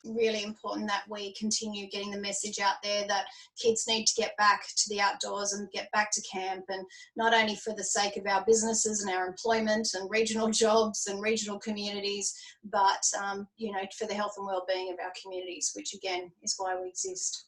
really important that we continue getting the message out there that kids need to get back to the outdoors and get back to camp, and not only for the sake of our businesses and our employment and regional jobs and regional communities, but you know, for the health and well-being of our communities, which again is why we exist.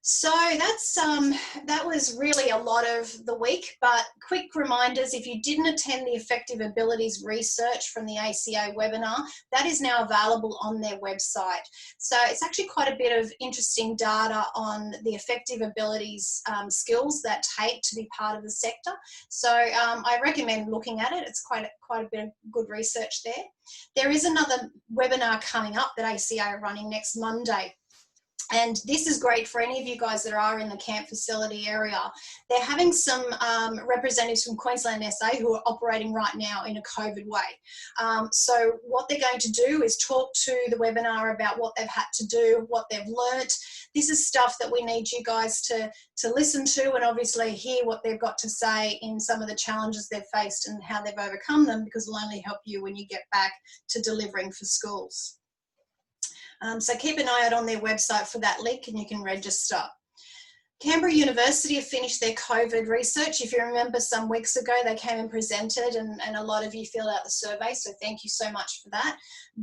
So that was really a lot of the week, but quick reminders: if you didn't attend the Effective Abilities research from the ACA webinar, that is now available on their website. So it's actually quite a bit of interesting data on the effective abilities skills that take to be part of the sector. So I recommend looking at it. It's quite a bit of good research there. There is another webinar coming up that ACA are running next Monday. And this is great for any of you guys that are in the camp facility area. They're having some representatives from Queensland SA who are operating right now in a COVID way. So what they're going to do is talk to the webinar about what they've had to do, what they've learnt. This is stuff that we need you guys to listen to, and obviously hear what they've got to say in some of the challenges they've faced and how they've overcome them, because it'll only help you when you get back to delivering for schools. So keep an eye out on their website for that link and you can register. Canberra University have finished their COVID research. If you remember, some weeks ago they came and presented, and a lot of you filled out the survey, so thank you so much for that.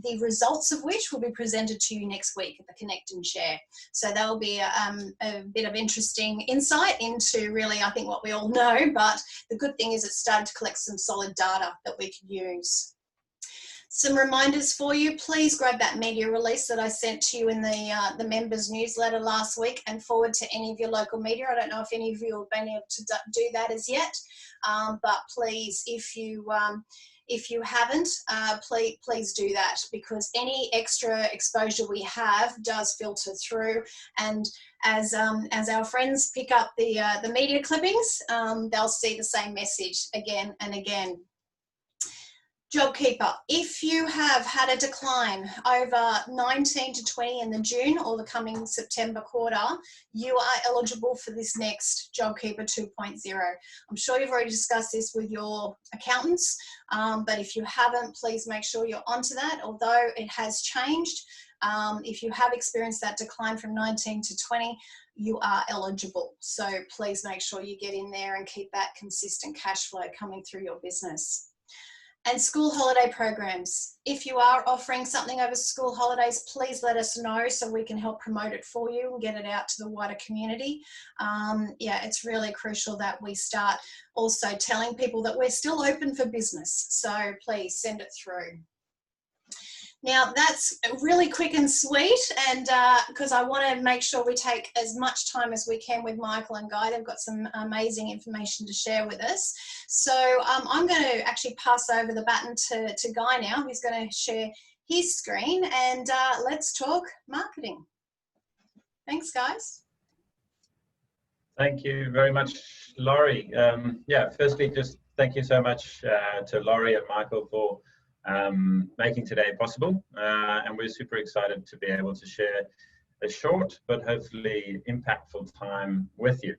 The results of which will be presented to you next week at the Connect and Share. So that'll be a bit of interesting insight into really, I think, what we all know, but the good thing is it's started to collect some solid data that we can use. Some reminders for you: please grab that media release that I sent to you in the members newsletter last week and forward to any of your local media. I don't know if any of you have been able to do that as yet, but please, if you haven't, please do that, because any extra exposure we have does filter through, and as our friends pick up the media clippings, they'll see the same message again and again. JobKeeper, if you have had a decline over 19 to 20 in the June or the coming September quarter, you are eligible for this next JobKeeper 2.0. I'm sure you've already discussed this with your accountants, but if you haven't, please make sure you're onto that. Although it has changed, if you have experienced that decline from 19 to 20, you are eligible. So please make sure you get in there and keep that consistent cash flow coming through your business. And school holiday programs. If you are offering something over school holidays, please let us know so we can help promote it for you and get it out to the wider community. Yeah, it's really crucial that we start also telling people that we're still open for business. So please send it through. Now that's really quick and sweet, and because I want to make sure we take as much time as we can with Michael and Guy. They've got some amazing information to share with us. So I'm going to actually pass over the baton to Guy now. He's going to share his screen, and let's talk marketing. Thanks, guys. Thank you very much, Laurie. Yeah, firstly, just thank you so much to Laurie and Michael for making today possible, and we're super excited to be able to share a short but hopefully impactful time with you.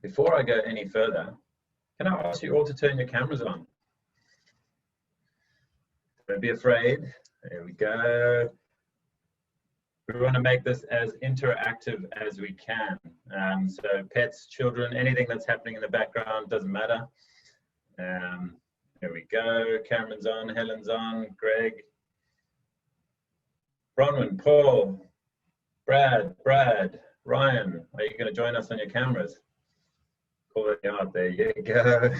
Before I go any further, can I ask you all to turn your cameras on? Don't be afraid. There we go. We want to make this as interactive as we can. So pets, children, anything that's happening in the background doesn't matter. There we go. Cameron's on, Helen's on, Greg, Bronwyn, Paul, Brad, Ryan. Are you going to join us on your cameras? Call it out. There you go.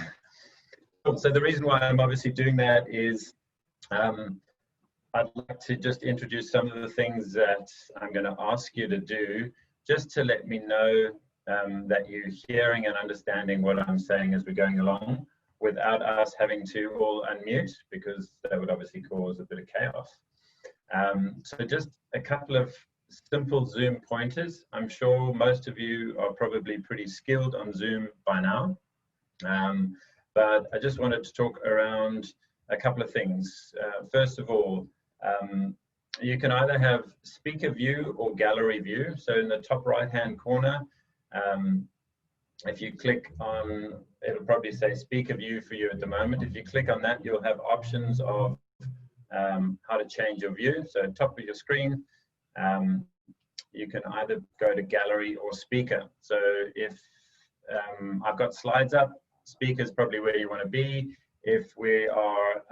So the reason why I'm obviously doing that is I'd like to just introduce some of the things that I'm going to ask you to do, just to let me know that you're hearing and understanding what I'm saying as we're going along, without us having to all unmute, because that would obviously cause a bit of chaos. So just a couple of simple Zoom pointers. I'm sure most of you are probably pretty skilled on Zoom by now, but I just wanted to talk around a couple of things. First of all, you can either have speaker view or gallery view. So in the top right-hand corner, if you click on, it'll probably say speaker view for you at the moment. If you click on that, you'll have options of how to change your view. So top of your screen, you can either go to gallery or speaker. So if I've got slides up, speaker is probably where you want to be. If we are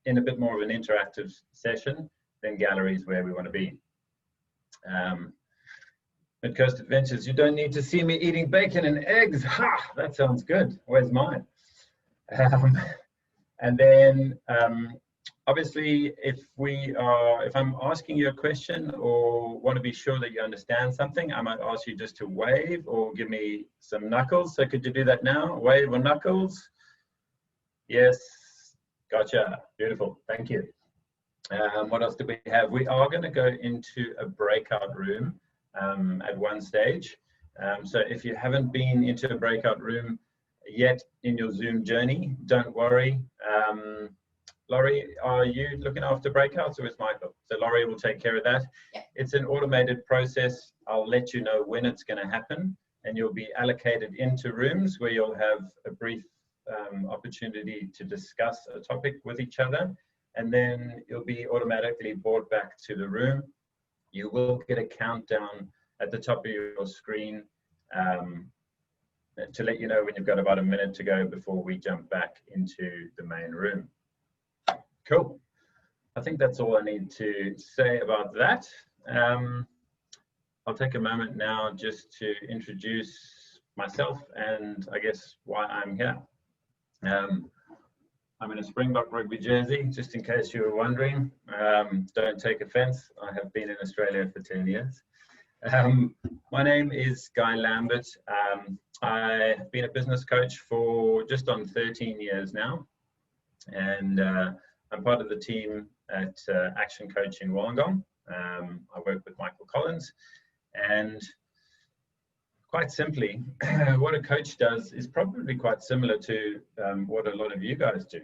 in a bit more of an interactive session, then gallery is where we want to be. At Coast Adventures, you don't need to see me eating bacon and eggs. Ha! That sounds good. Where's mine? And then obviously, if I'm asking you a question or want to be sure that you understand something, I might ask you just to wave or give me some knuckles. So could you do that now? Wave or knuckles? Yes, gotcha. Beautiful. Thank you. What else do we have? We are going to go into a breakout room at one stage. So if you haven't been into a breakout room yet in your Zoom journey, don't worry. Laurie, are you looking after breakouts, or is Michael? So Laurie will take care of that. Yeah. It's an automated process. I'll let you know when it's going to happen, and you'll be allocated into rooms where you'll have a brief opportunity to discuss a topic with each other, and then you'll be automatically brought back to the room. You will get a countdown at the top of your screen to let you know when you've got about a minute to go before we jump back into the main room. Cool. I think that's all I need to say about that. I'll take a moment now just to introduce myself and I guess why I'm here. I'm in a Springbok rugby jersey, just in case you were wondering. Don't take offense. I have been in Australia for 10 years. My name is Guy Lambert. I've been a business coach for just on 13 years now. And I'm part of the team at Action Coach in Wollongong. I work with Michael Collins, and quite simply, what a coach does is probably quite similar to what a lot of you guys do.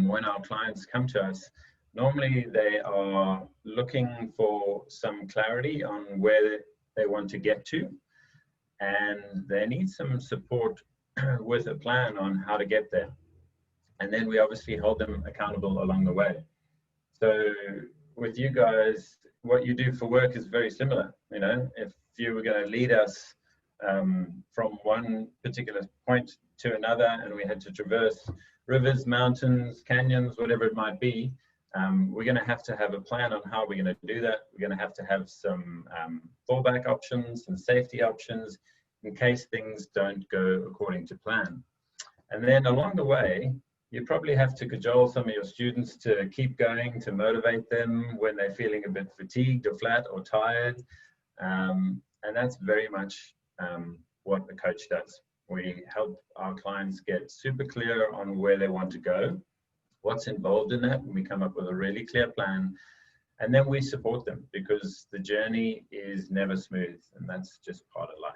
When our clients come to us, normally they are looking for some clarity on where they want to get to, and they need some support with a plan on how to get there. And then we obviously hold them accountable along the way. So with you guys, what you do for work is very similar. You know, if you were going to lead us from one particular point to another, and we had to traverse rivers, mountains, canyons, whatever it might be, we're going to have a plan on how we're going to do that. We're going to have some fallback options and safety options in case things don't go according to plan. And then along the way, you probably have to cajole some of your students to keep going, to motivate them when they're feeling a bit fatigued or flat or tired. And that's very much what a coach does. We help our clients get super clear on where they want to go, what's involved in that, and we come up with a really clear plan. And then we support them, because the journey is never smooth, and that's just part of life.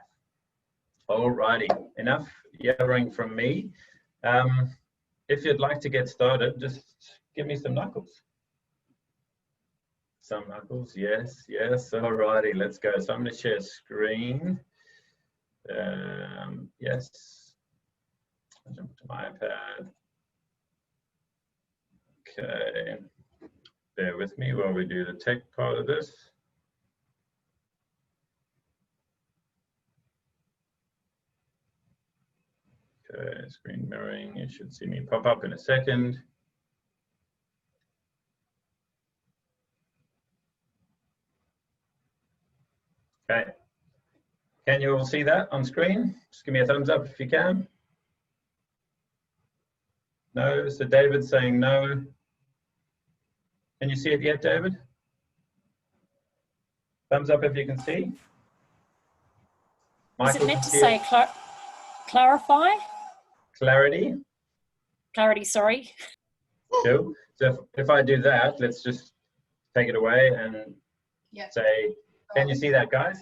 Alrighty, enough yabbering from me. If you'd like to get started, just give me some knuckles. Some knuckles, yes, yes. Alrighty, let's go. So I'm going to share screen. Yes. I'll jump to my iPad. Okay. Bear with me while we do the tech part of this. Okay, screen mirroring, you should see me pop up in a second. Okay, can you all see that on screen? Just give me a thumbs up if you can. No, so David's saying no. Can you see it yet, David? Thumbs up if you can see. Is it meant to say clarify? Clarity. Clarity, sorry. Cool. So if I do that, let's just take it away and say, can you see that, guys?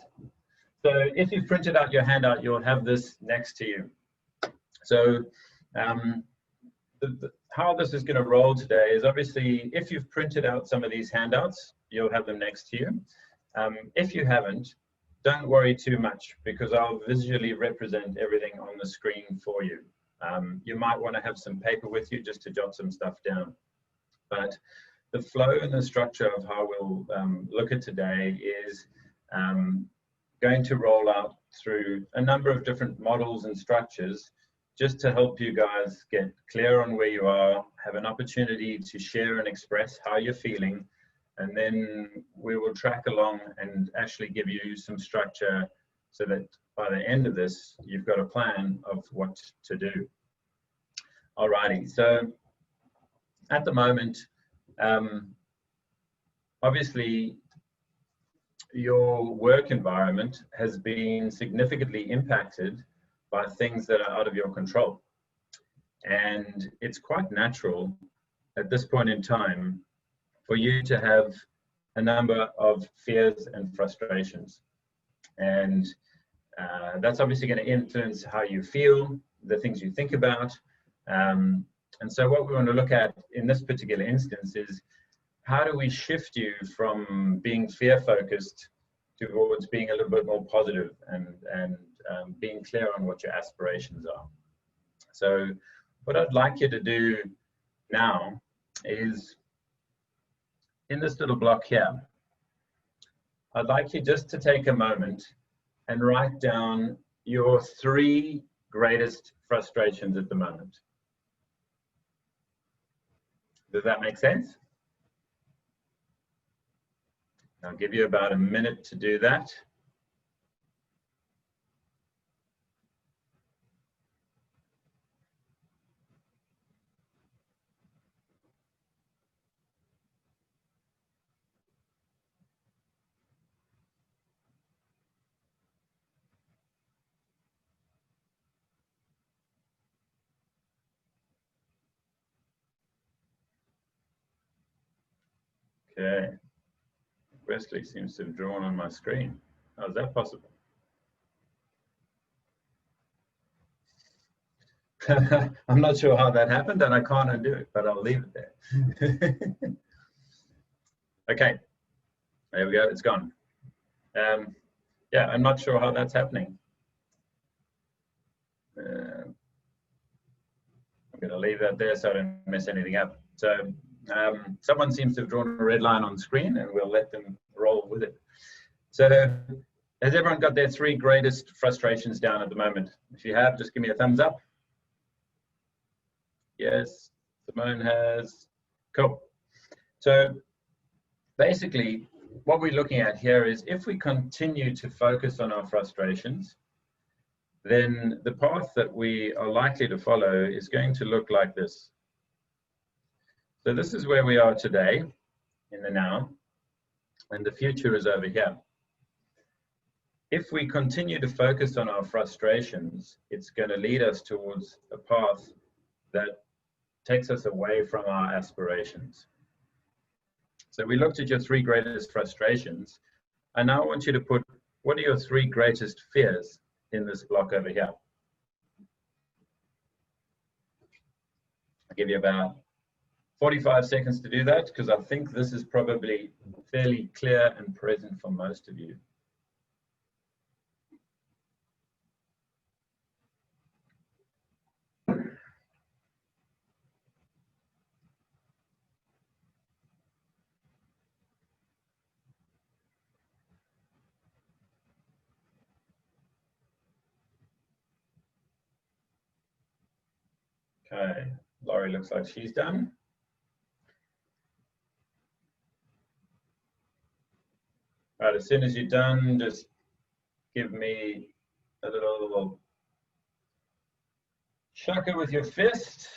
So if you've printed out your handout, you'll have this next to you. So how this is going to roll today is, obviously, if you've printed out some of these handouts, you'll have them next to you. If you haven't, don't worry too much, because I'll visually represent everything on the screen for you. You might want to have some paper with you just to jot some stuff down. But the flow and the structure of how we'll look at today is going to roll out through a number of different models and structures just to help you guys get clear on where you are, have an opportunity to share and express how you're feeling, and then we will track along and actually give you some structure so that by the end of this, you've got a plan of what to do. Alrighty, so at the moment, obviously, your work environment has been significantly impacted by things that are out of your control. And it's quite natural at this point in time for you to have a number of fears and frustrations. And that's obviously going to influence how you feel, the things you think about. And so what we want to look at in this particular instance is, how do we shift you from being fear-focused towards being a little bit more positive and being clear on what your aspirations are? So what I'd like you to do now is, in this little block here, I'd like you just to take a moment and write down your 3 greatest frustrations at the moment. Does that make sense? I'll give you about a minute to do that. Okay. Wesley seems to have drawn on my screen. How is that possible? I'm not sure how that happened, and I can't undo it, but I'll leave it there. Okay, there we go, it's gone. Yeah, I'm not sure how that's happening. I'm going to leave that there so I don't mess anything up. So someone seems to have drawn a red line on the screen, and we'll let them roll with it. So has everyone got their 3 greatest frustrations down at the moment? If you have, just give me a thumbs up. Yes, Simone has. Cool. So basically, what we're looking at here is, if we continue to focus on our frustrations, then the path that we are likely to follow is going to look like this. So this is where we are today, in the now, and the future is over here. If we continue to focus on our frustrations, it's going to lead us towards a path that takes us away from our aspirations. So we looked at your 3 greatest frustrations, and now I want you to put, what are your 3 greatest fears in this block over here? I'll give you about 45 seconds to do that, because I think this is probably fairly clear and present for most of you. Okay, Laurie looks like she's done. All right, as soon as you're done, just give me a little shaka with your fist.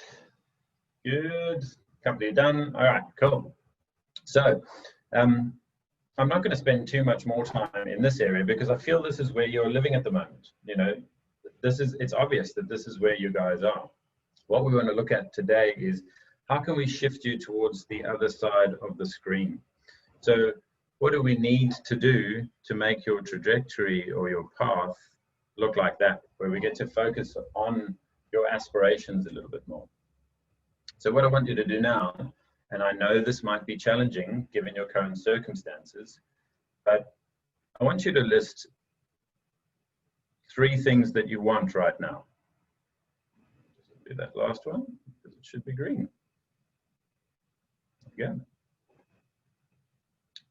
Good. Couple of done. All right, cool. So I'm not going to spend too much more time in this area, because I feel this is where you're living at the moment. You know, it's obvious that this is where you guys are. What we want to look at today is, how can we shift you towards the other side of the screen? So what do we need to do to make your trajectory or your path look like that, where we get to focus on your aspirations a little bit more? So what I want you to do now, and I know this might be challenging given your current circumstances, but I want you to list 3 things that you want right now. Do that last one, because it should be green. Good.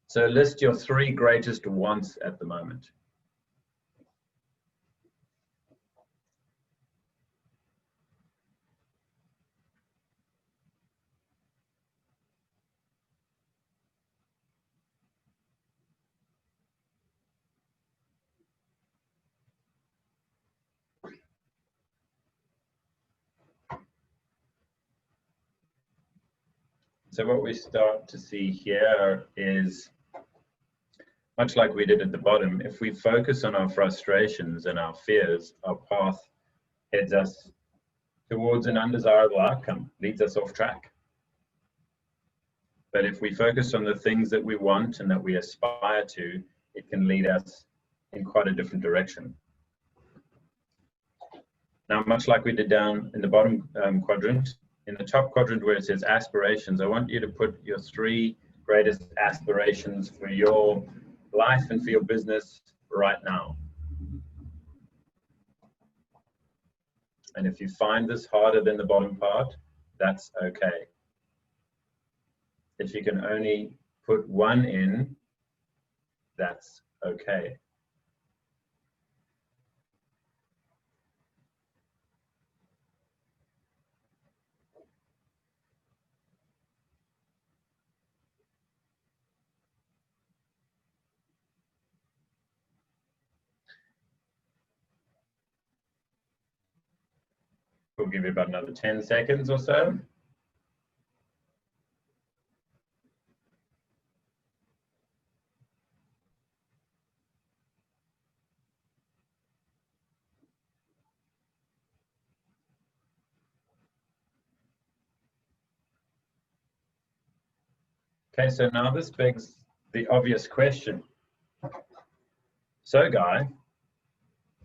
So list your 3 greatest wants at the moment. So what we start to see here is, much like we did at the bottom, if we focus on our frustrations and our fears, our path heads us towards an undesirable outcome, leads us off track. But if we focus on the things that we want and that we aspire to, it can lead us in quite a different direction. Now, much like we did down in the bottom quadrant, in the top quadrant where it says aspirations, I want you to put your 3 greatest aspirations for your life and for your business right now. And if you find this harder than the bottom part, that's okay. If you can only put 1 in, that's okay. We'll give you about another 10 seconds or so. Okay, so now this begs the obvious question. So, Guy,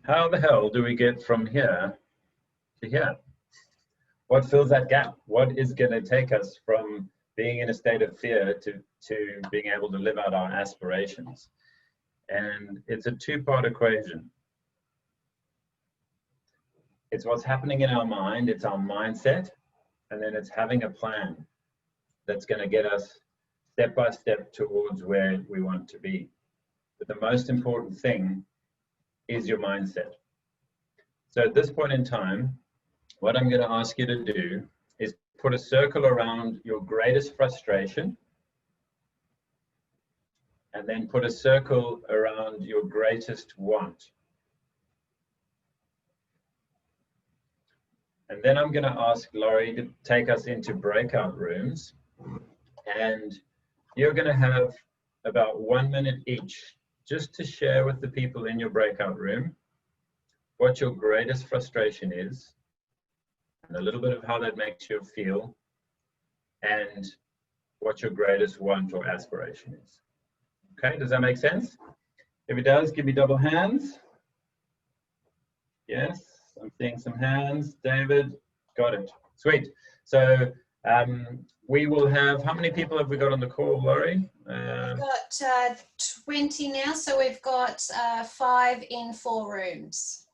how the hell do we get from here to here? What fills that gap? What is going to take us from being in a state of fear to being able to live out our aspirations? And it's a 2-part equation. It's what's happening in our mind, it's our mindset, and then it's having a plan that's going to get us step by step towards where we want to be. But the most important thing is your mindset. So at this point in time, what I'm going to ask you to do is put a circle around your greatest frustration, and then put a circle around your greatest want. And then I'm going to ask Laurie to take us into breakout rooms, and you're going to have about 1 minute each just to share with the people in your breakout room what your greatest frustration is, and a little bit of how that makes you feel, and what your greatest want or aspiration is. Okay, does that make sense? If it does, give me double hands. Yes, I'm seeing some hands. David, got it. Sweet. So we will have, how many people have we got on the call, Laurie? We've got 20 now, so we've got 5 in 4 rooms.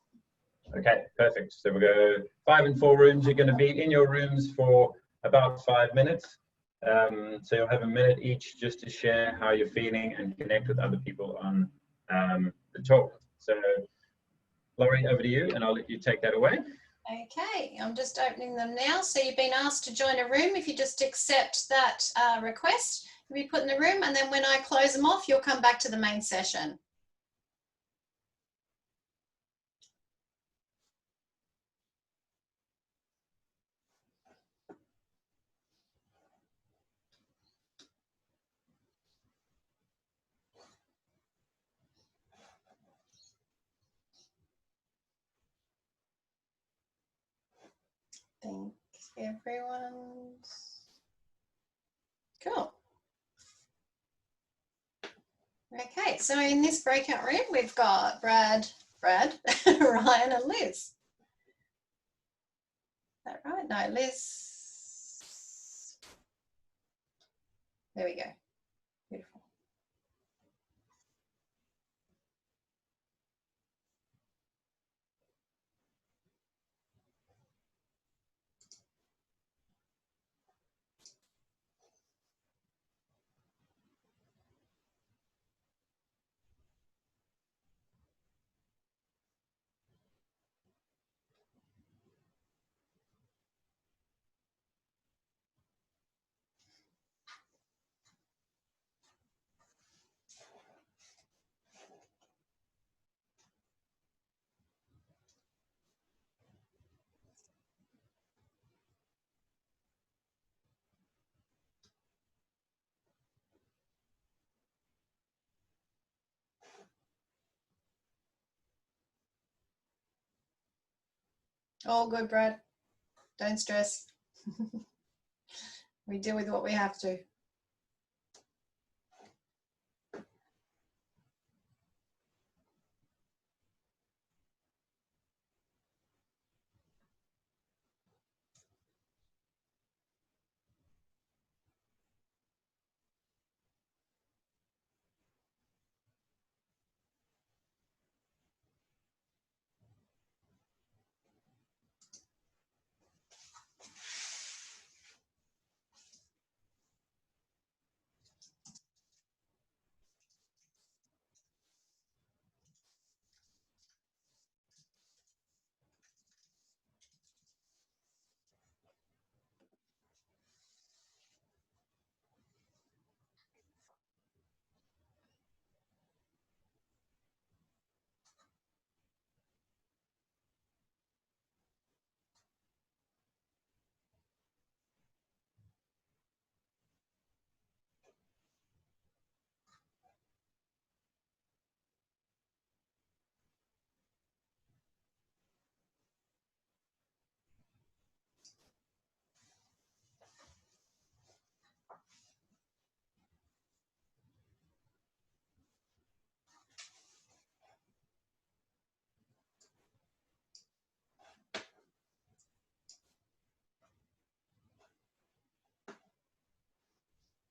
Okay, perfect. So we'll go 5 in 4 rooms. You're going to be in your rooms for about 5 minutes. So you'll have a minute each just to share how you're feeling and connect with other people on the talk. So Laurie, over to you, and I'll let you take that away. Okay, I'm just opening them now. So you've been asked to join a room. If you just accept that request, you'll be put in the room, and then when I close them off, you'll come back to the main session. Thank everyone. Cool. Okay, so in this breakout room, we've got Brad, Ryan and Liz. Is that right? No, Liz. There we go. Beautiful. All good, Brad. Don't stress. We deal with what we have to.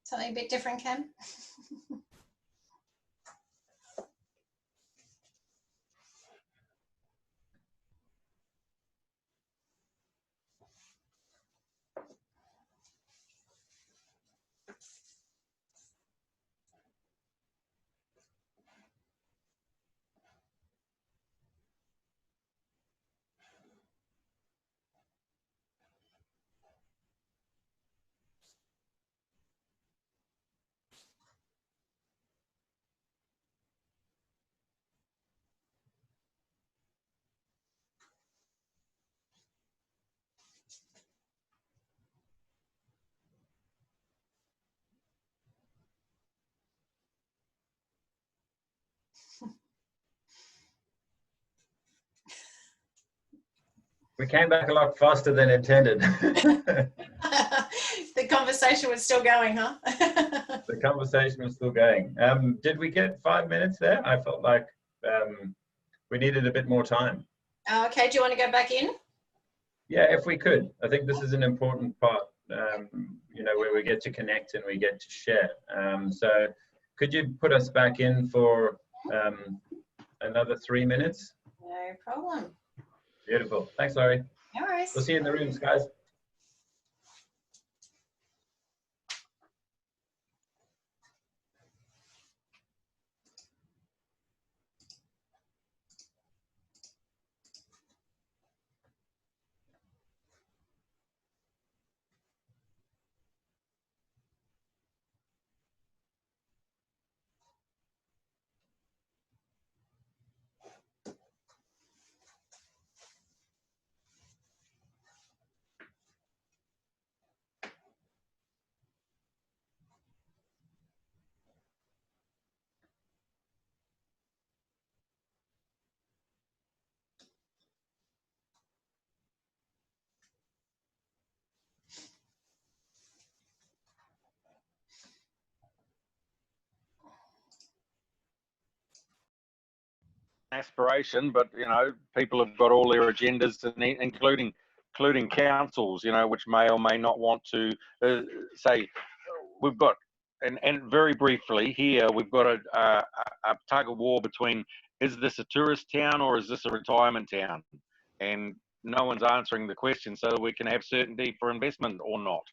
Something a bit different, Ken? We came back a lot faster than intended. The conversation was still going, huh? The conversation was still going. Did we get 5 minutes there? I felt like we needed a bit more time. Okay, do you want to go back in? Yeah, if we could. I think this is an important part, you know, where we get to connect and we get to share. So could you put us back in for another 3 minutes? No problem. Beautiful. Thanks, Laurie. No worries. We'll see you in the rooms, guys. Aspiration, but you know, people have got all their agendas, including councils, you know, which may or may not want to say. We've got, and very briefly here, we've got a tug of war between, is this a tourist town or is this a retirement town? And no one's answering the question so that we can have certainty for investment or not.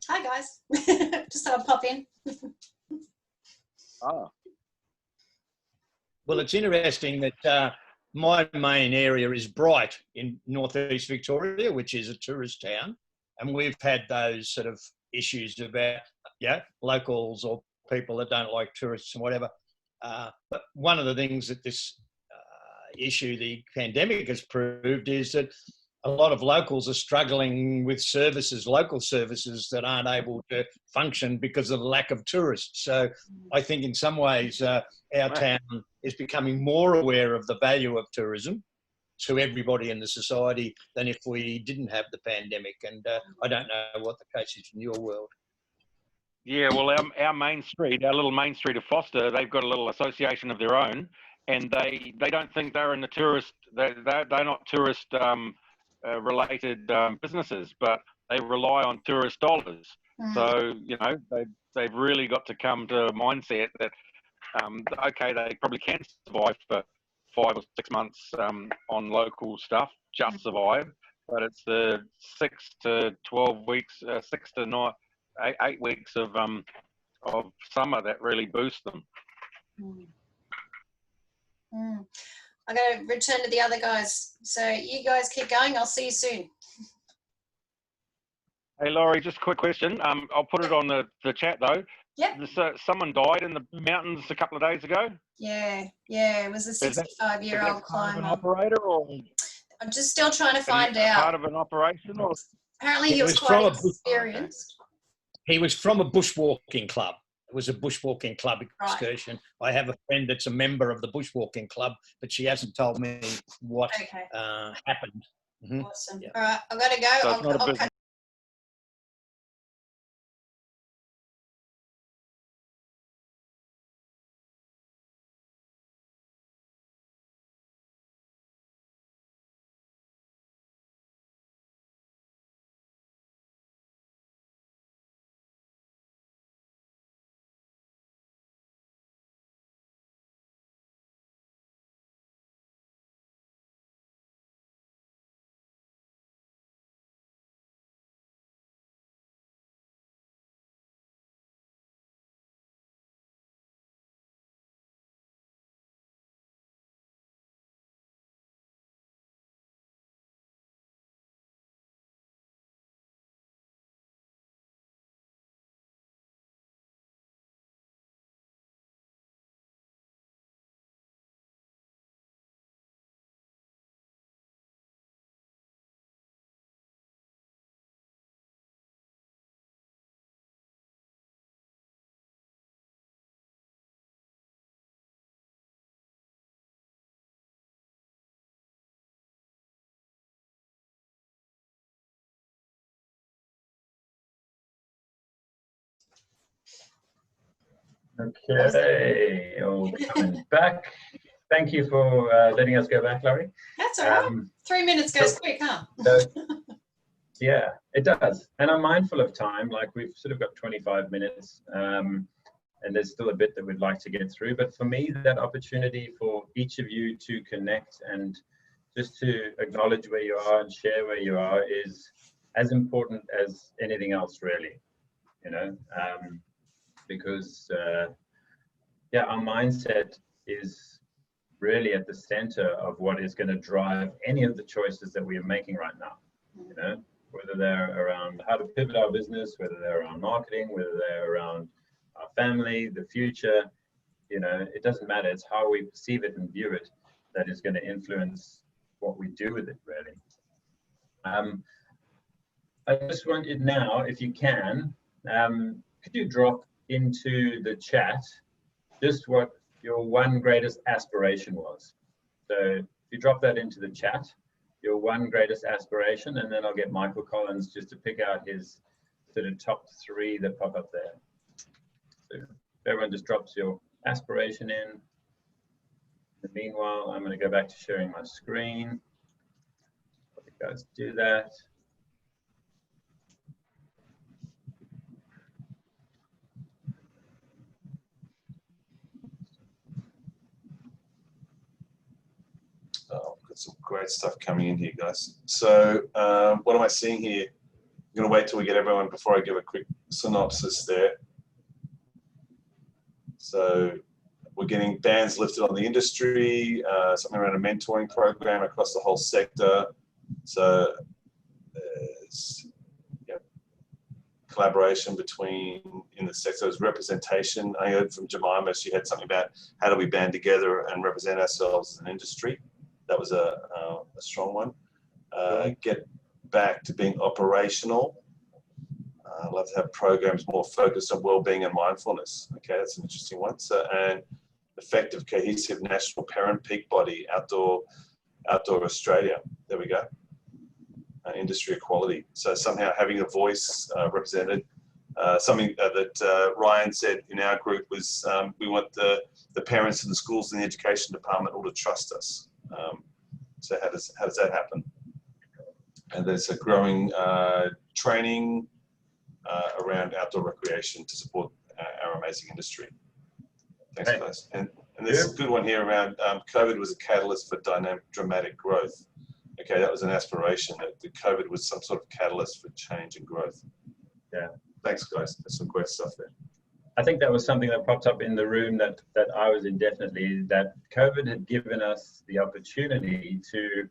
Hi guys. Just thought I'd pop in. Oh. Well, it's interesting that my main area is Bright in northeast Victoria, which is a tourist town. And we've had those sort of issues about, yeah, locals or people that don't like tourists and whatever. But one of the things that this issue, the pandemic, has proved is that a lot of locals are struggling with services, local services that aren't able to function because of the lack of tourists. So I think in some ways our town is becoming more aware of the value of tourism. to everybody in the society than if we didn't have the pandemic. And I don't know what the case is in your world. Yeah, well, our main street, our little main street of Foster, they've got a little association of their own, and they don't think they're in the tourist. They're not tourist related businesses, but they rely on tourist dollars. So they've really got to come to a mindset that okay, they probably can survive for 5 or 6 months on local stuff, just survive, but it's the 6 to 12 weeks, 6 to 9. 8 weeks of summer that really boost them. I'm going to return to the other guys. So you guys keep going. I'll see you soon. Hey, Laurie, just a quick question. I'll put it on the chat though. Yep. Someone died in the mountains a couple of days ago. Yeah. It was a 65-year-old climber. An operator, or I'm just still trying to find out. Part of an operation, or apparently he was quite experienced. He was from a bushwalking club. It was a bushwalking club excursion. Right. I have a friend that's a member of the bushwalking club, but she hasn't told me what happened. Awesome. Yeah. All right, I've got to go. So Okay, we're coming back. Thank you for letting us go back, Laurie. That's all right. 3 minutes goes quick, huh? Yeah, it does. And I'm mindful of time. Like, we've sort of got 25 minutes, and there's still a bit that we'd like to get through. But for me, that opportunity for each of you to connect and just to acknowledge where you are and share where you are is as important as anything else, really. Because our mindset is really at the center of what is going to drive any of the choices that we are making right now. Whether they're around how to pivot our business, whether they're around marketing, whether they're around our family, the future, it doesn't matter. It's how we perceive it and view it that is going to influence what we do with it, really. I just want you now, if you can, could you drop into the chat just what your one greatest aspiration was? So if you drop that into the chat, your one greatest aspiration, and then I'll get Michael Collins just to pick out his sort of top 3 that pop up there. So everyone just drops your aspiration in. Meanwhile, I'm going to go back to sharing my screen. Let you guys do that. Oh, got some great stuff coming in here, guys. So what am I seeing here? I'm going to wait till we get everyone before I give a quick synopsis there. So we're getting bans lifted on the industry, something around a mentoring program across the whole sector. So there's collaboration between in the sector. There's representation. I heard from Jemima, she had something about how do we band together and represent ourselves as an industry. That was a strong one. Get back to being operational. I'd love to have programs more focused on well-being and mindfulness. Okay, that's an interesting one. So, and effective, cohesive national parent peak body, outdoor Outdoor Australia. There we go. Industry equality. So somehow having a voice represented. Something that Ryan said in our group was we want the parents and the schools and the education department all to trust us. So how does that happen? And there's a growing training around outdoor recreation to support our amazing industry. Thanks, guys. And there's a good one here around COVID was a catalyst for dramatic growth. Okay, that was an aspiration, that the COVID was some sort of catalyst for change and growth. Yeah. Thanks, guys. There's some great stuff there. I think that was something that popped up in the room that I was in, definitely, that COVID had given us the opportunity to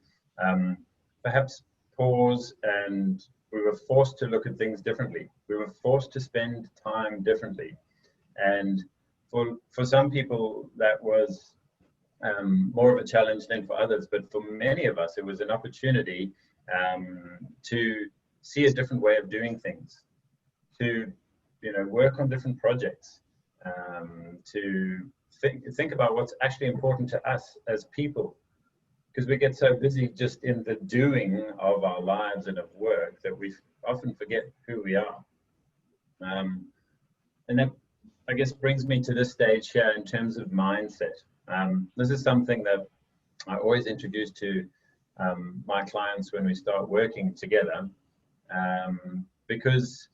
perhaps pause, and we were forced to look at things differently. We were forced to spend time differently. And for some people, that was more of a challenge than for others, but for many of us, it was an opportunity to see a different way of doing things, to work on different projects, to think about what's actually important to us as people, because we get so busy just in the doing of our lives and of work that we often forget who we are. And that, I guess, brings me to this stage here in terms of mindset. This is something that I always introduce to my clients when we start working together, because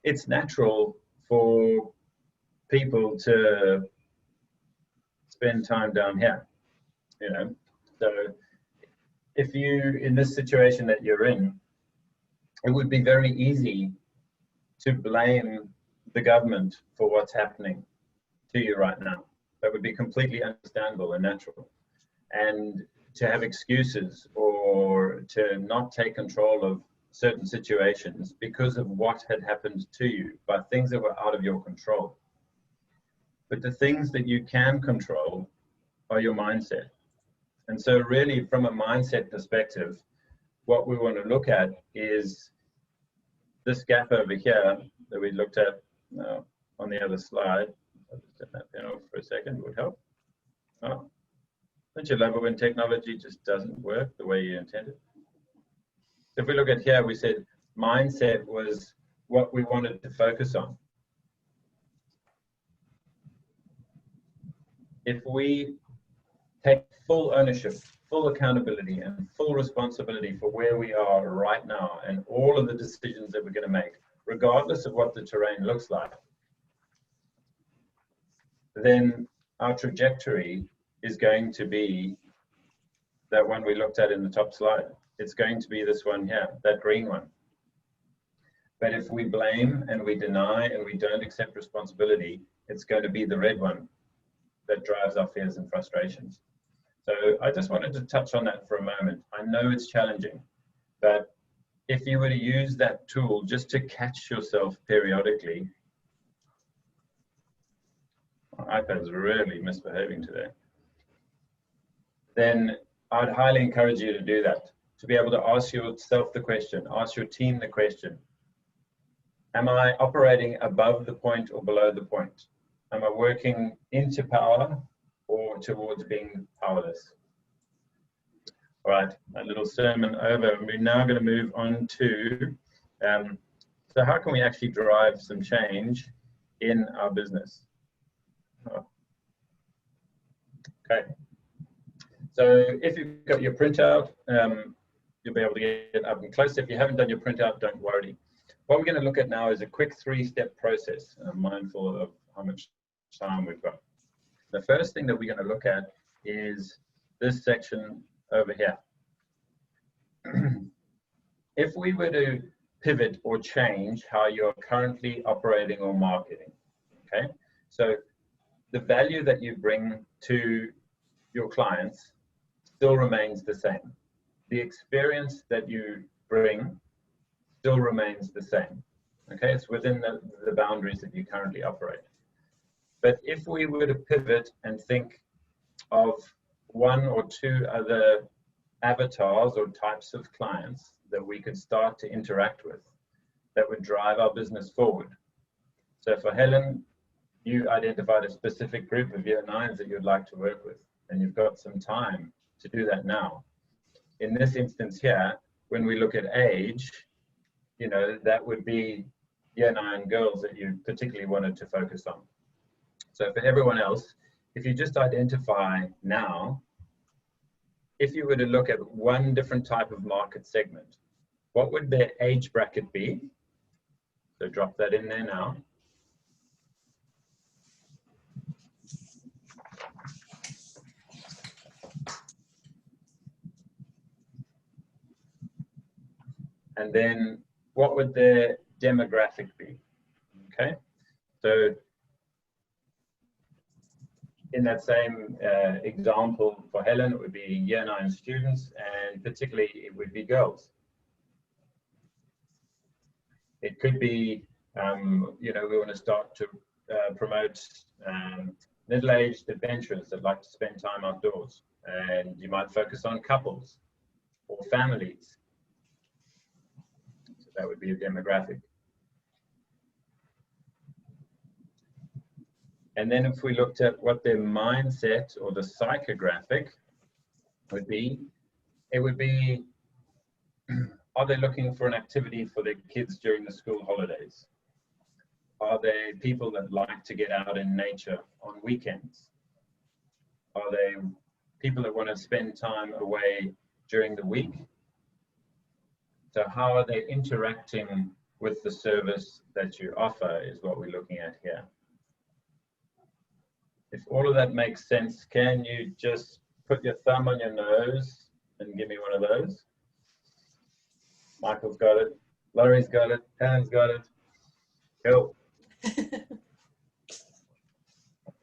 it's natural for people to spend time down here, So if you, in this situation that you're in, it would be very easy to blame the government for what's happening to you right now. That would be completely understandable and natural. And to have excuses or to not take control of certain situations because of what had happened to you, by things that were out of your control. But the things that you can control are your mindset. And so really, from a mindset perspective, what we want to look at is this gap over here that we looked at on the other slide. I'll just turn that pen off for a second, would help. Oh, don't you love it when technology just doesn't work the way you intended? If we look at here, we said mindset was what we wanted to focus on. If we take full ownership, full accountability, and full responsibility for where we are right now and all of the decisions that we're going to make, regardless of what the terrain looks like, then our trajectory is going to be that one we looked at in the top slide. It's going to be this one here, that green one. But if we blame and we deny and we don't accept responsibility, it's going to be the red one that drives our fears and frustrations. So I just wanted to touch on that for a moment. I know it's challenging, but if you were to use that tool just to catch yourself periodically, my iPad's really misbehaving today, then I'd highly encourage you to do that, to be able to ask yourself the question, ask your team the question, am I operating above the point or below the point? Am I working into power or towards being powerless? All right, a little sermon over. We're now going to move on to, so how can we actually drive some change in our business? Oh. Okay, so if you've got your printout, you'll be able to get up and close. If you haven't done your printout, don't worry. What we're going to look at now is a quick 3-step process. I'm mindful of how much time we've got. The first thing that we're going to look at is this section over here. If we were to pivot or change how you're currently operating or marketing, okay? So the value that you bring to your clients still remains the same. The experience that you bring still remains the same, okay? It's within the boundaries that you currently operate. But if we were to pivot and think of 1 or 2 other avatars or types of clients that we could start to interact with that would drive our business forward. So for Helen, you identified a specific group of year 9s that you'd like to work with, and you've got some time to do that now. In this instance here, when we look at age, you know, that would be year 9 girls that you particularly wanted to focus on. So for everyone else, if you just identify now, if you were to look at one different type of market segment, what would their age bracket be? So drop that in there now. And then what would their demographic be? Okay, so in that same example for Helen, it would be year 9 students, and particularly it would be girls. It could be, you know, we want to start to promote middle-aged adventurers that like to spend time outdoors, and you might focus on couples or families. So that would be a demographic. And then if we looked at what their mindset or the psychographic would be, it would be, are they looking for an activity for their kids during the school holidays? Are they people that like to get out in nature on weekends? Are they people that want to spend time away during the week? So how are they interacting with the service that you offer is what we're looking at here. If all of that makes sense, can you just put your thumb on your nose and give me one of those? Michael's got it. Laurie's got it. Helen's got it. Cool.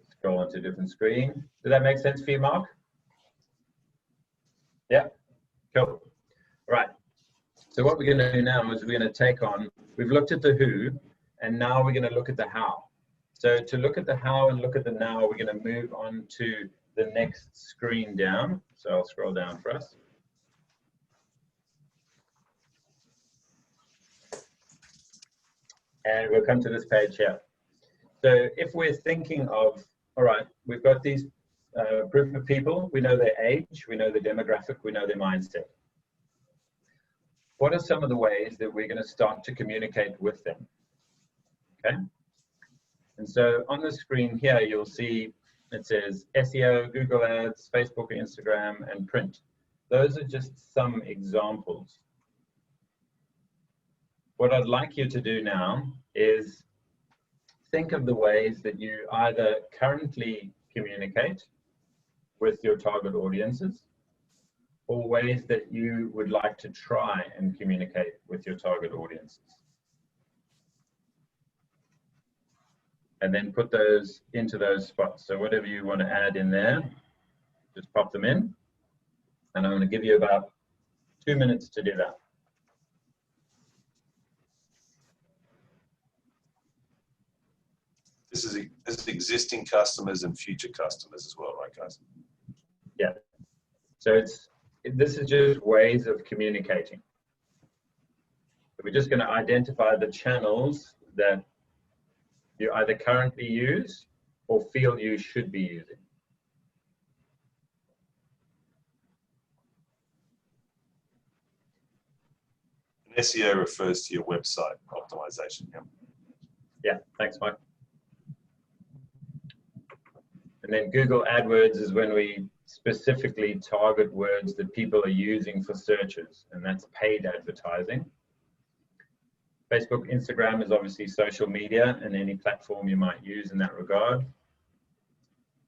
Scroll onto a different screen. Did that make sense for you, Mark? Yeah? Cool. Right. So what we're going to do now is we're going to take on, we've looked at the who, and now we're going to look at the how. So to look at the how and look at the now, we're going to move on to the next screen down. So I'll scroll down for us. And we'll come to this page here. So if we're thinking of, all right, we've got these group of people, we know their age, we know their demographic, we know their mindset. What are some of the ways that we're going to start to communicate with them? Okay. And so on the screen here, you'll see it says SEO, Google Ads, Facebook, Instagram, and print. Those are just some examples. What I'd like you to do now is think of the ways that you either currently communicate with your target audiences or ways that you would like to try and communicate with your target audiences. And then put those into those spots. So whatever you want to add in there, just pop them in. And I'm going to give you about 2 minutes to do that. This is existing customers and future customers as well, right, guys? Yeah. So this is just ways of communicating. So we're just going to identify the channels that you either currently use or feel you should be using. And SEO refers to your website optimization. Yeah. Yeah, thanks, Mike. And then Google AdWords is when we specifically target words that people are using for searches, and that's paid advertising. Facebook, Instagram is obviously social media and any platform you might use in that regard.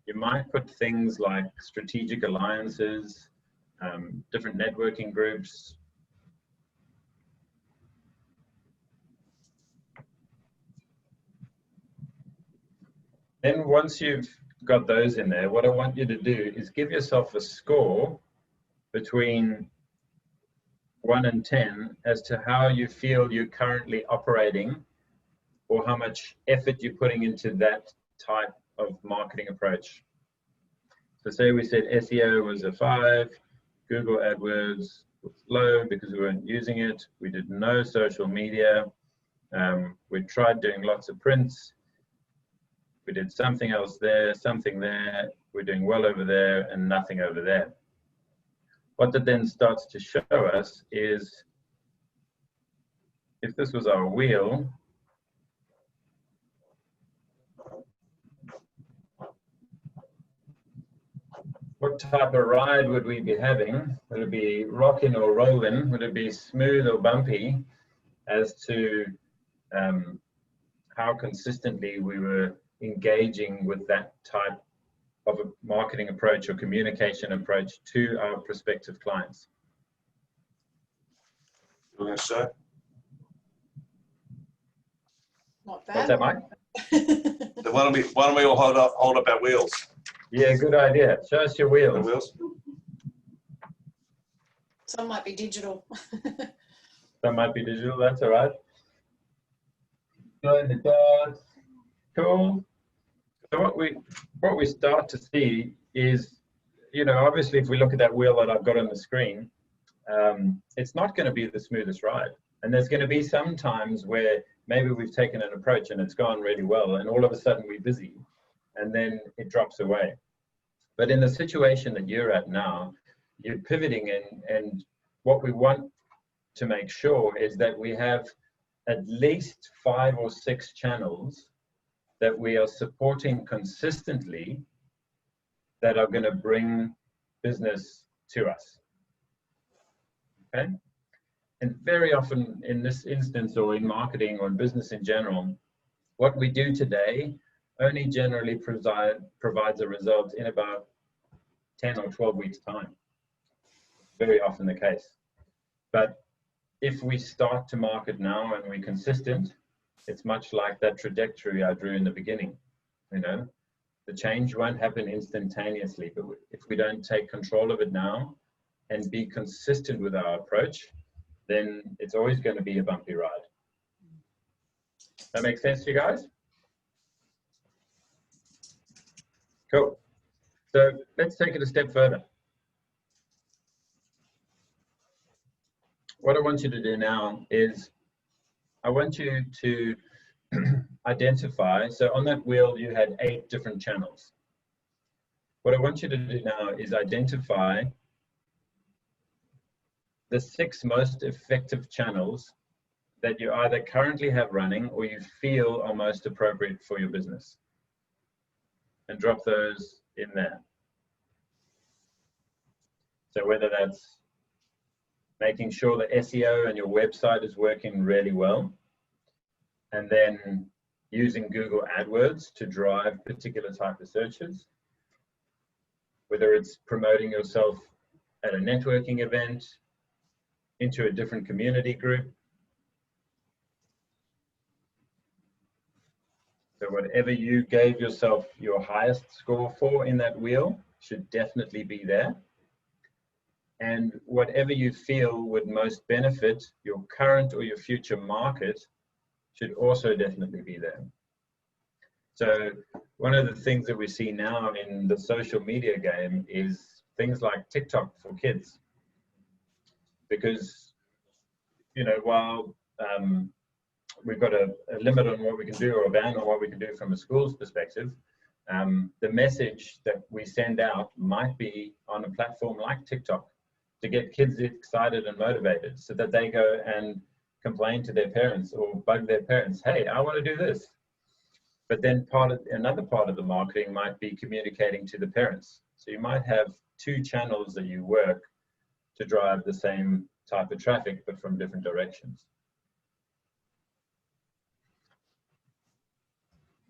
You might put things like strategic alliances, different networking groups. Then once you've got those in there, what I want you to do is give yourself a score between 1 and 10 as to how you feel you're currently operating or how much effort you're putting into that type of marketing approach. So say we said SEO was a 5, Google AdWords was low because we weren't using it, we did no social media, we tried doing lots of prints, we did something else there, something there, we're doing well over there and nothing over there. what that then starts to show us is, if this was our wheel, what type of ride would we be having? Would it be rocking or rolling? Would it be smooth or bumpy? As to how consistently we were engaging with that type of a marketing approach or communication approach to our prospective clients. We're going to show. Not What's bad. that, Mike? Then why don't we all hold up our wheels? Yeah, good idea. Show us your The wheels. wheels. Some might be digital. That might be digital, that's all right. Join the dots. Cool. So what we start to see is, you know, obviously if we look at that wheel that I've got on the screen, it's not going to be the smoothest ride. And there's going to be some times where maybe we've taken an approach and it's gone really well, and all of a sudden we're busy, and then it drops away. But in the situation that you're at now, you're pivoting in, and what we want to make sure is that we have at least 5 or 6 channels that we are supporting consistently that are going to bring business to us. Okay? And very often in this instance, or in marketing or in business in general, what we do today only generally provides a result in about 10 or 12 weeks time. Very often the case. But if we start to market now and we're consistent, it's much like that trajectory I drew in the beginning. You know, the change won't happen instantaneously, but if we don't take control of it now and be consistent with our approach, then it's always going to be a bumpy ride. That makes sense to you guys? Cool. So let's take it a step further. What I want you to do now is I want you to identify, so on that wheel you had 8 different channels. What I want you to do now is identify the 6 most effective channels that you either currently have running or you feel are most appropriate for your business, and drop those in there. So whether that's making sure the SEO and your website is working really well, and then using Google AdWords to drive particular type of searches, whether it's promoting yourself at a networking event, into a different community group. So whatever you gave yourself your highest score for in that wheel should definitely be there. And whatever you feel would most benefit your current or your future market should also definitely be there. So one of the things that we see now in the social media game is things like TikTok for kids. Because, you know, while we've got a limit on what we can do, or a ban on what we can do from a school's perspective, the message that we send out might be on a platform like TikTok to get kids excited and motivated, so that they go and complain to their parents or bug their parents, hey, I want to do this. But then another part of the marketing might be communicating to the parents. So you might have 2 channels that you work to drive the same type of traffic, but from different directions.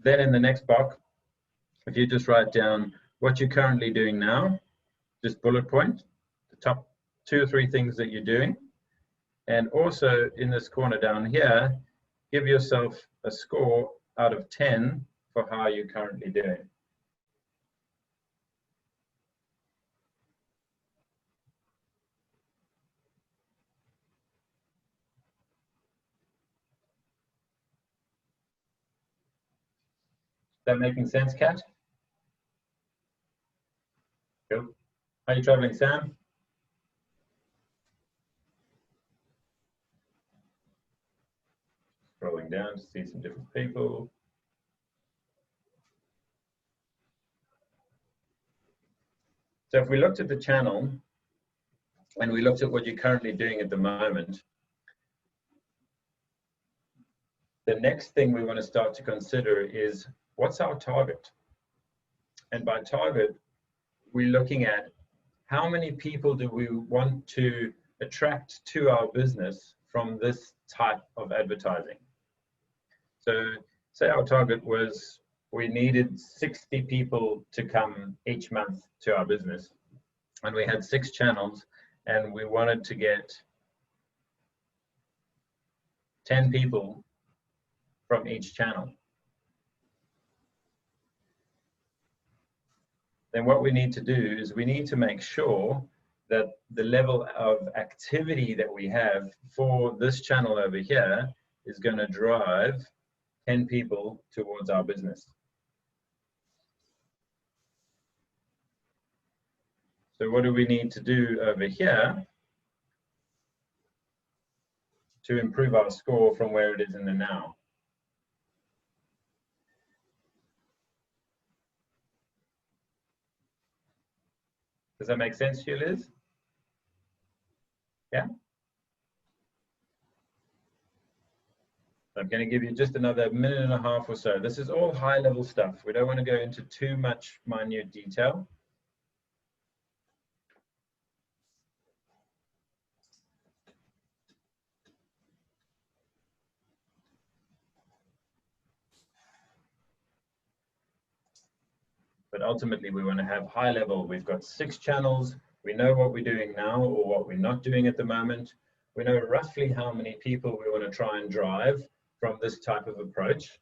Then in the next box, if you just write down what you're currently doing now, just bullet point, the top 2 or 3 things that you're doing. And also in this corner down here, give yourself a score out of 10 for how you're currently doing. Is that making sense, Kat? Cool. How are you traveling, Sam? Scrolling down to see some different people. So if we looked at the channel and we looked at what you're currently doing at the moment, the next thing we want to start to consider is what's our target? And by target, we're looking at how many people do we want to attract to our business from this type of advertising. So say our target was we needed 60 people to come each month to our business, and we had 6 channels, and we wanted to get 10 people from each channel. Then what we need to do is we need to make sure that the level of activity that we have for this channel over here is going to drive 10 people towards our business. So what do we need to do over here to improve our score from where it is in the now? Does that make sense to you, Liz? Yeah? I'm going to give you just another minute and a half or so. This is all high level stuff. We don't want to go into too much minute detail. But ultimately, we want to have high level. We've got 6 channels. We know what we're doing now or what we're not doing at the moment. We know roughly how many people we want to try and drive from this type of approach.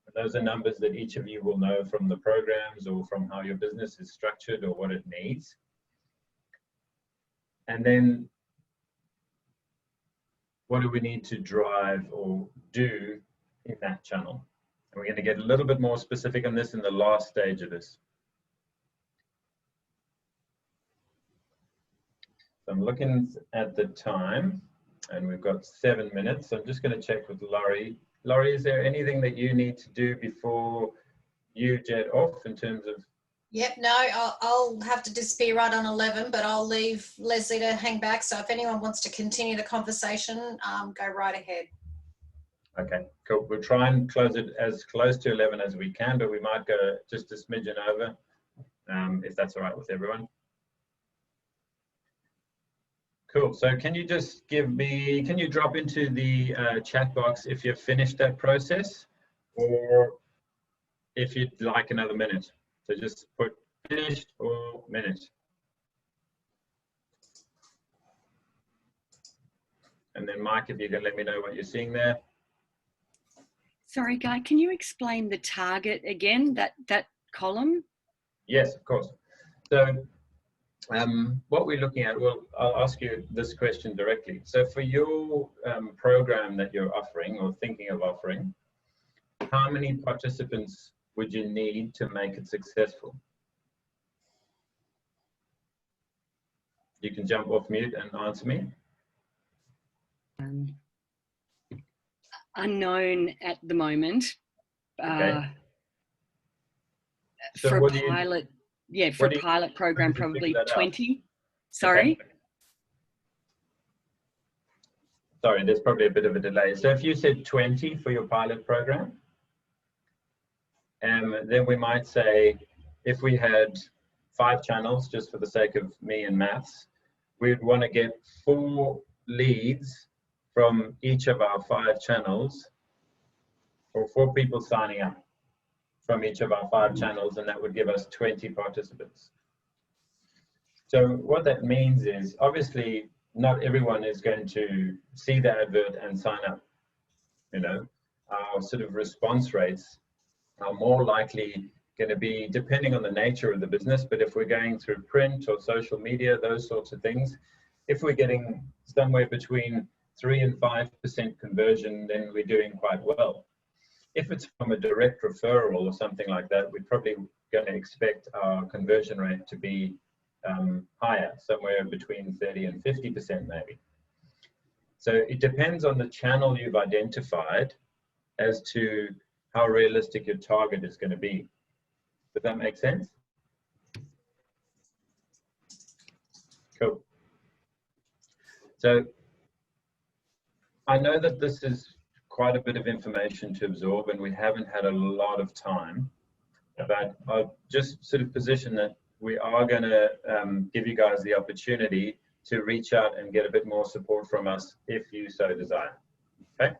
And those are numbers that each of you will know from the programs or from how your business is structured or what it needs. And then what do we need to drive or do in that channel? And we're going to get a little bit more specific on this in the last stage of this. So I'm looking at the time, and we've got 7 minutes. So I'm just going to check with Laurie. Laurie, is there anything that you need to do before you jet off in terms of? Yep, no, I'll have to disappear right on 11, but I'll leave Leslie to hang back. So if anyone wants to continue the conversation, go right ahead. Okay, cool. We'll try and close it as close to 11 as we can, but we might go just a smidgen over, if that's all right with everyone. Cool. So can you just give me, can you drop into the chat box if you've finished that process, or if you'd like another minute? So just put finished or minute. And then Mike, if you can let me know what you're seeing there. Sorry, Guy, can you explain the target again, that column? Yes, of course. So what we're looking at, well, I'll ask you this question directly. So for your program that you're offering or thinking of offering, how many participants would you need to make it successful? You can jump off mute and answer me. Unknown at the moment. Okay. So for what a pilot, yeah, for a pilot program, probably 20. Sorry. Okay. Sorry, there's probably a bit of a delay. So if you said 20 for your pilot program, then we might say if we had 5 channels, just for the sake of me and maths, we'd want to get 4 leads from each of our 5 channels, or 4 people signing up from each of our 5 channels, and that would give us 20 participants. So what that means is, obviously, not everyone is going to see the advert and sign up. You know, our sort of response rates are more likely going to be depending on the nature of the business. But if we're going through print or social media, those sorts of things, if we're getting somewhere between 3 and 5% conversion, then we're doing quite well. If it's from a direct referral or something like that, we're probably going to expect our conversion rate to be higher, somewhere between 30 and 50% maybe. So it depends on the channel you've identified as to how realistic your target is going to be. Does that make sense? Cool. So I know that this is quite a bit of information to absorb and we haven't had a lot of time, but I'll just sort of position that we are going to give you guys the opportunity to reach out and get a bit more support from us if you so desire. Okay?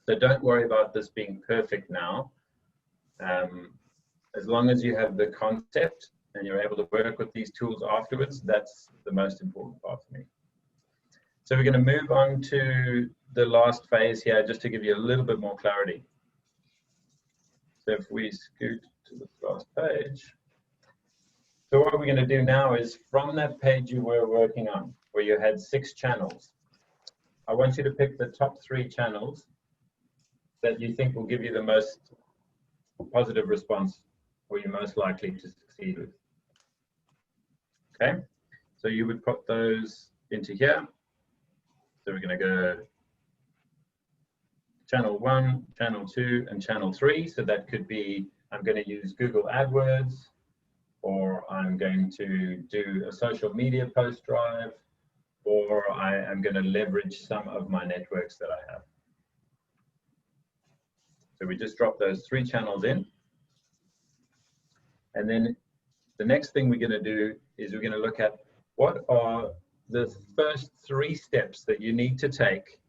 So don't worry about this being perfect now. As long as you have the concept and you're able to work with these tools afterwards, that's the most important part for me. So we're going to move on to the last phase here, just to give you a little bit more clarity. So if we scoot to the last page. So what we're going to do now is, from that page you were working on, where you had 6 channels, I want you to pick the top 3 channels that you think will give you the most positive response, or you're most likely to succeed with. Okay, so you would put those into here. So we're going to go channel 1, channel 2, and channel 3. So that could be, I'm going to use Google AdWords, or I'm going to do a social media post drive, or I am going to leverage some of my networks that I have. So we just drop those 3 channels in. And then the next thing we're going to do is we're going to look at what are the first 3 steps that you need to take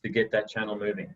to get that channel moving.